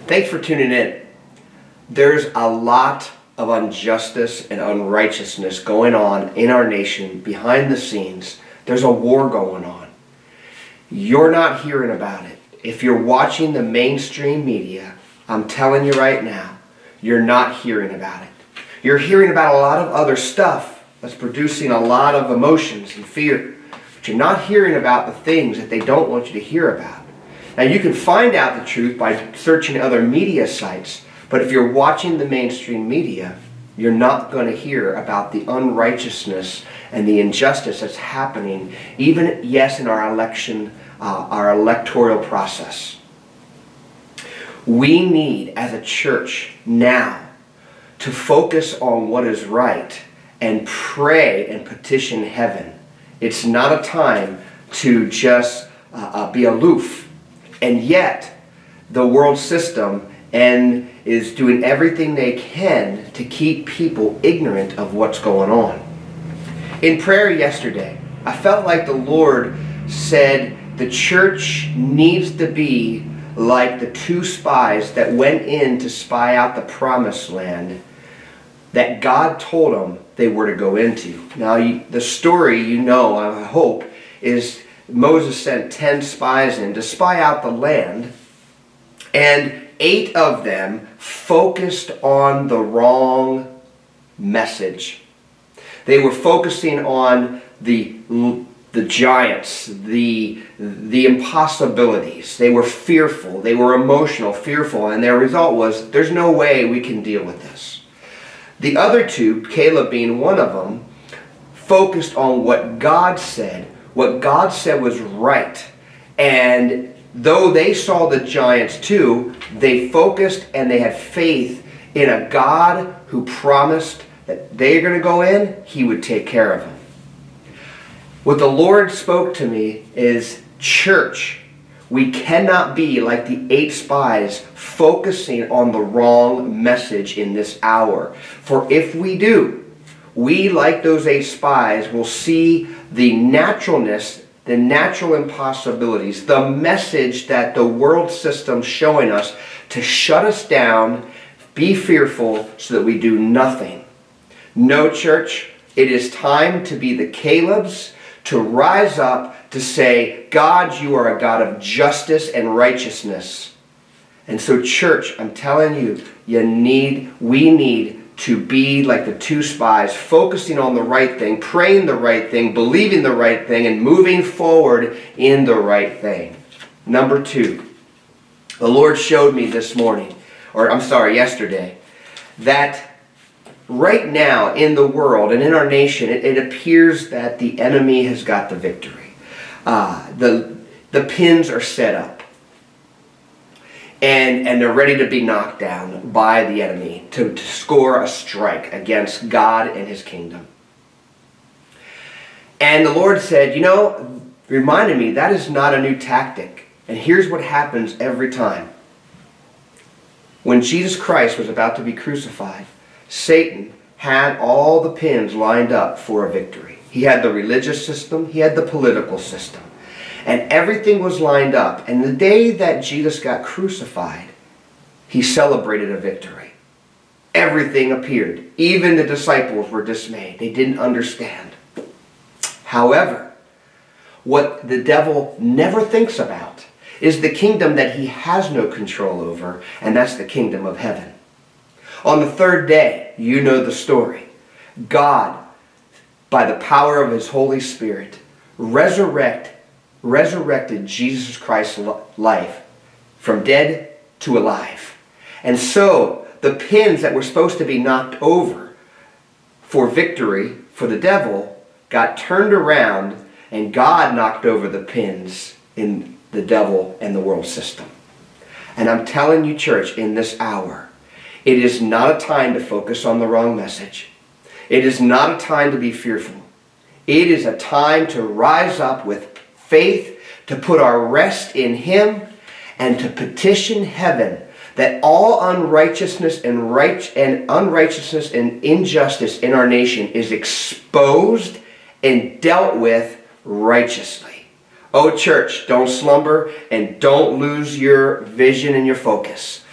Thanks for tuning in. There's a lot of injustice and unrighteousness going on in our nation behind the scenes. There's a war going on. You're not hearing about it. If you're watching the mainstream media, I'm telling you right now, you're not hearing about it. You're hearing about a lot of other stuff that's producing a lot of emotions and fear. But you're not hearing about the things that they don't want you to hear about. Now you can find out the truth by searching other media sites, but if you're watching the mainstream media, you're not going to hear about the unrighteousness and the injustice that's happening, even, yes, in our electoral process. We need, as a church, now to focus on what is right and pray and petition heaven. It's not a time to just be aloof. And yet, the world system is doing everything they can to keep people ignorant of what's going on. In prayer yesterday, I felt like the Lord said the church needs to be like the two spies that went in to spy out the promised land that God told them they were to go into. Now, the story, I hope, is Moses sent 10 spies in to spy out the land, and 8 of them focused on the wrong message. They were focusing on the giants, the impossibilities. They were fearful. They were emotional, fearful, and their result was, there's no way we can deal with this. The other 2, Caleb being one of them, focused on what God said. What God said was right. And though they saw the giants too, they focused and they had faith in a God who promised that they're going to go in, He would take care of them. What the Lord spoke to me is, church, we cannot be like the 8 spies focusing on the wrong message in this hour. For if we do, we, like those 8 spies, will see the naturalness, the natural impossibilities, the message that the world system's showing us to shut us down, be fearful, so that we do nothing. No, church, it is time to be the Calebs, to rise up, to say, God, you are a God of justice and righteousness. And so, church, I'm telling you, we need to be like the 2 spies, focusing on the right thing, praying the right thing, believing the right thing, and moving forward in the right thing. Number 2, the Lord showed me yesterday, that right now in the world and in our nation, it appears that the enemy has got the victory. The pins are set up. And they're ready to be knocked down by the enemy to score a strike against God and His kingdom. And the Lord said, reminded me, that is not a new tactic. And here's what happens every time. When Jesus Christ was about to be crucified, Satan had all the pins lined up for a victory. He had the religious system, he had the political system. And everything was lined up. And the day that Jesus got crucified, He celebrated a victory. Everything appeared. Even the disciples were dismayed. They didn't understand. However, what the devil never thinks about is the kingdom that he has no control over, and that's the kingdom of heaven. On the 3rd day, you know the story. God, by the power of His Holy Spirit, resurrected Jesus Christ's life from dead to alive. And so the pins that were supposed to be knocked over for victory for the devil got turned around, and God knocked over the pins in the devil and the world system. And I'm telling you, church, in this hour, it is not a time to focus on the wrong message. It is not a time to be fearful. It is a time to rise up with faith, to put our rest in Him, and to petition heaven that all unrighteousness and injustice in our nation is exposed and dealt with righteously. Oh, church, don't slumber and don't lose your vision and your focus.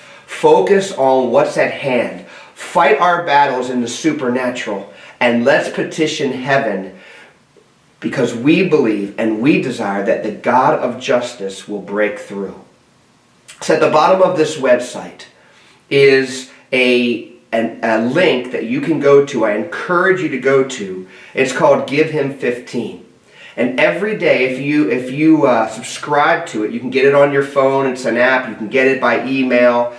Focus on what's at hand. Fight our battles in the supernatural, and let's petition heaven, because we believe and we desire that the God of justice will break through. So at the bottom of this website is a link that you can go to. I encourage you to go to. It's called Give Him 15. And every day, if you subscribe to it, you can get it on your phone. It's an app. You can get it by email.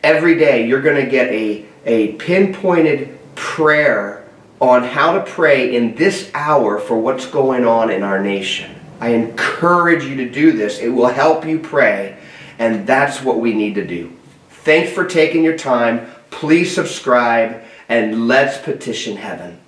Every day, you're going to get a pinpointed prayer on how to pray in this hour for what's going on in our nation. I encourage you to do this. It will help you pray, and that's what we need to do. Thanks for taking your time. Please subscribe, and let's petition heaven.